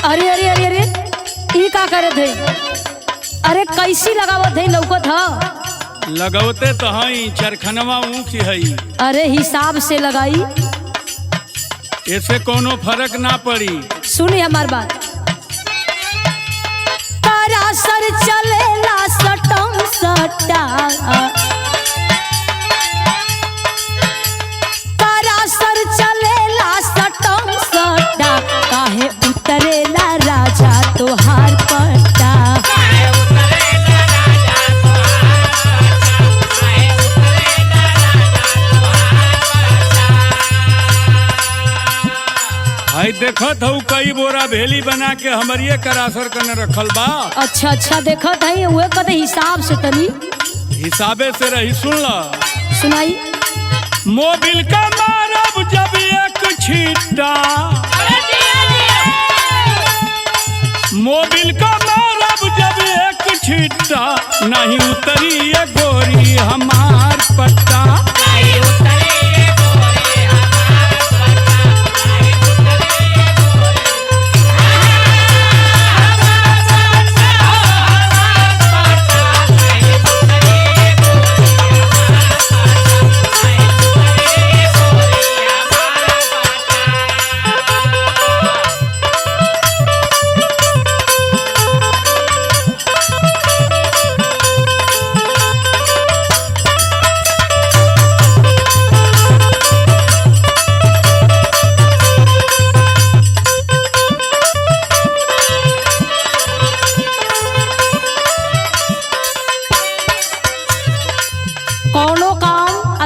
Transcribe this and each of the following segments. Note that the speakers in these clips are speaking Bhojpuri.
अरे अरे अरे अरे ई का करे थे? अरे कैसी लगावत है लौकत ह? लगौते तो हई चरखनवा ऊँच हई। अरे हिसाब से लगाई, ऐसे कोनो फर्क ना पड़ी। सुनी हमार बात। सर चलेला सटम सटा, सर चलेला सटम सटा, काहे उतरेला राजा तोहार पट्टा। भाई देखत हूँ कई बोरा भेली बना के हमारिये करासर कने रखल बा। अच्छा अच्छा देखत है उहे कदे हिसाब से तनी हिसाबे से रही। सुन ला, सुनाई। मोबिल का मारब जब एक छीटा, मोबिल का मारब जब एक छीटा, नहीं उतरी ये गोरी हमार पट्टा।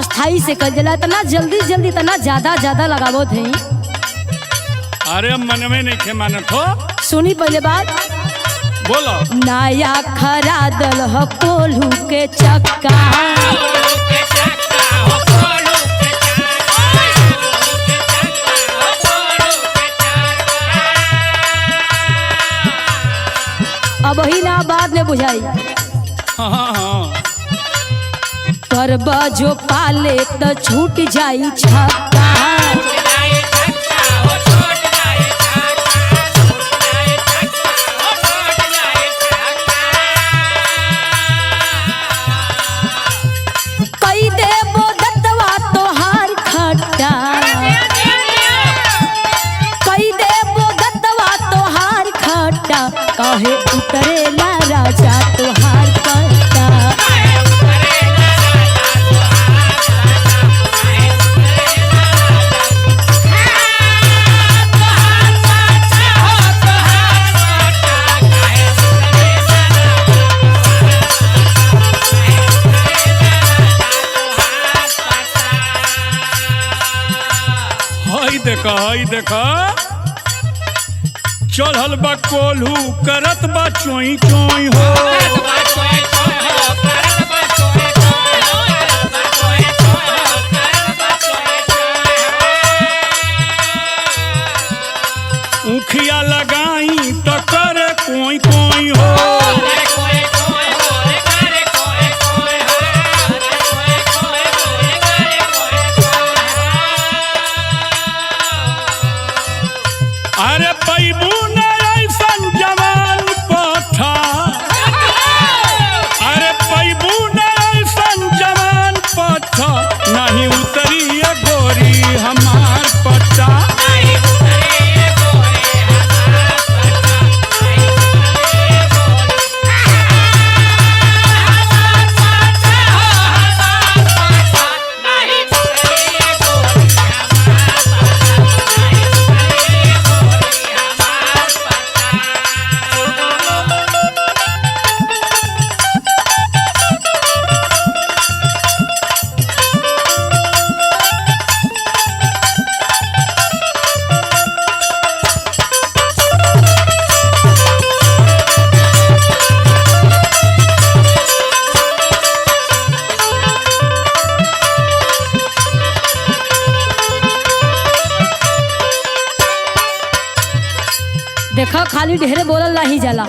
स्थाई से कर जला इतना जल्दी जल्दी इतना ज्यादा ज्यादा लगावो थे। अरे मन में नहीं खे मानत हो। सुनी पहले बात, बोलो। नया खरादल ह कोल्हू के चक्का, अब ही ना बाद में बुझाई। हाँ। करबा जो पाले तो छूट जाई छक्का, कई देबो दत्तवा तोहार खट्टा, कई देबो दत्तवा तोहार खट्टा, काहे उतरेला राजा तोहार पट्टा। हई देखा चढ़ल बा कोल्हू करत बा चोई चोई हो। ऊखिया लगाई तो करे कोई कोई हो। अरे पैबू न ऐसन जवान पठा, अरे पैबू न ऐसन जवान पठा, नहीं उतरी ये गोरी हमार पट्टा। देखा खाली ढेरे बोलल नहीं जाला,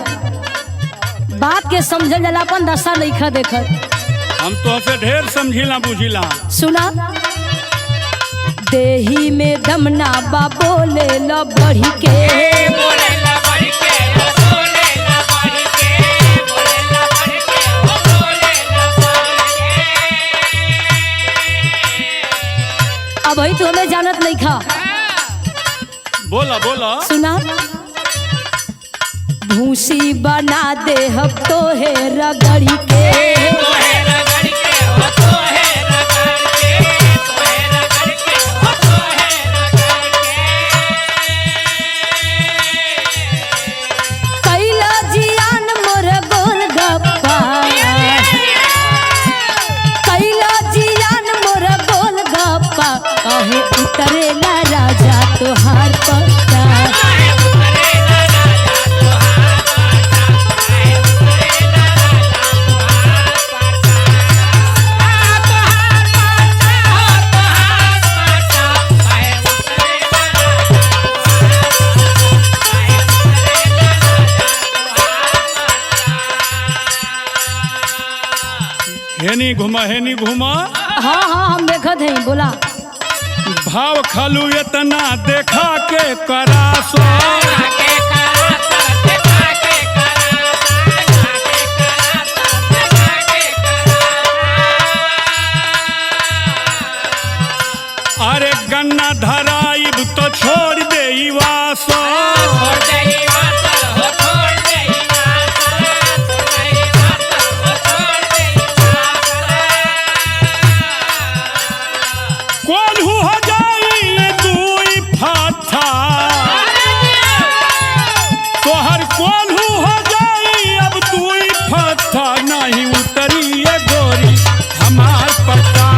बात के समझल जाला, अपन दशा नहीं खा देखत। हम तो से ढेर समझिला बुझिला। सुना, देही में दमना बा बोले ला बढ़ी के, अब ही तू हमें जानत नहीं खा। बोला बोला। सुना, भूसी बना दे हम तो है रगड़ी के, कैला जियान मोर गोलगप्पा, कैला जियान मोर गोलगप्पा, कहे उतरेला राजा तोहार पट्टा। हेनी घुमा हेनी घुमा। हाँ हाँ हम देखत हैं, बोला। भाव खालू इतना देखा के करासो, अरे गन्ना धराइब तो छोड़ दे वासो। कोल्हू हो जाई दुई फाथा, तोहर कोल्हू हो जाई अब दुई फाथा, नहीं उतरी ये गोरी हमार पट्टा।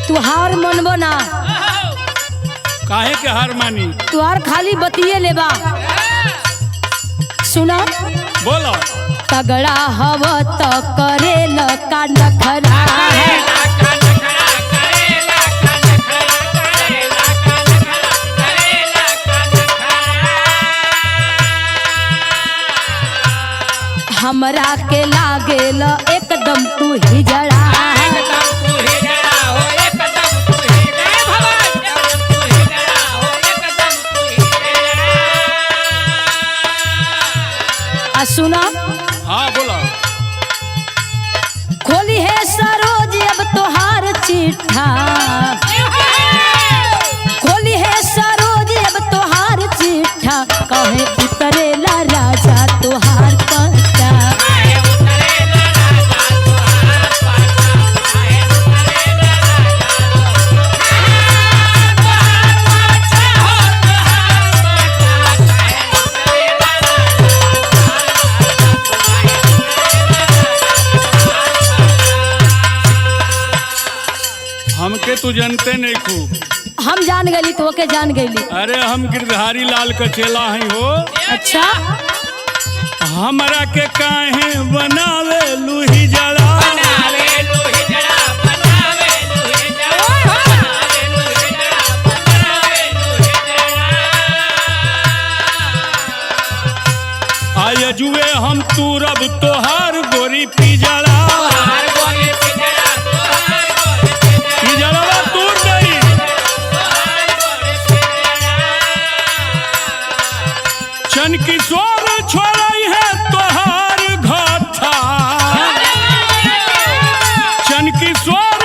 तुहार मनबो ना, काहे के हार मानी? तुहार खाली बतिये लेबा। सुना, बोलो। तगड़ा हव तो करे ल का नखरा, हमरा के लागेल एकदम तू हिजड़ा। सुना, हाँ बोला। खोली है सरोज अब तोहार चिट्ठा, खोली है सरोज अब तोहार चिट्ठा, कहे उतरेला राजा तोहार पट्टा। हमके तू जानते नहीं खूब। हम जान गली तो के जान गली। अरे हम गिरधारी लाल का चेला हैं हो। अच्छा, हमरा के काहे बनावे लूही जड़ा, आय जुए हम तू रब तोहार गोरी पिजड़ा। चन किशोर छोड़ई है तोहार घाटा, चन किशोर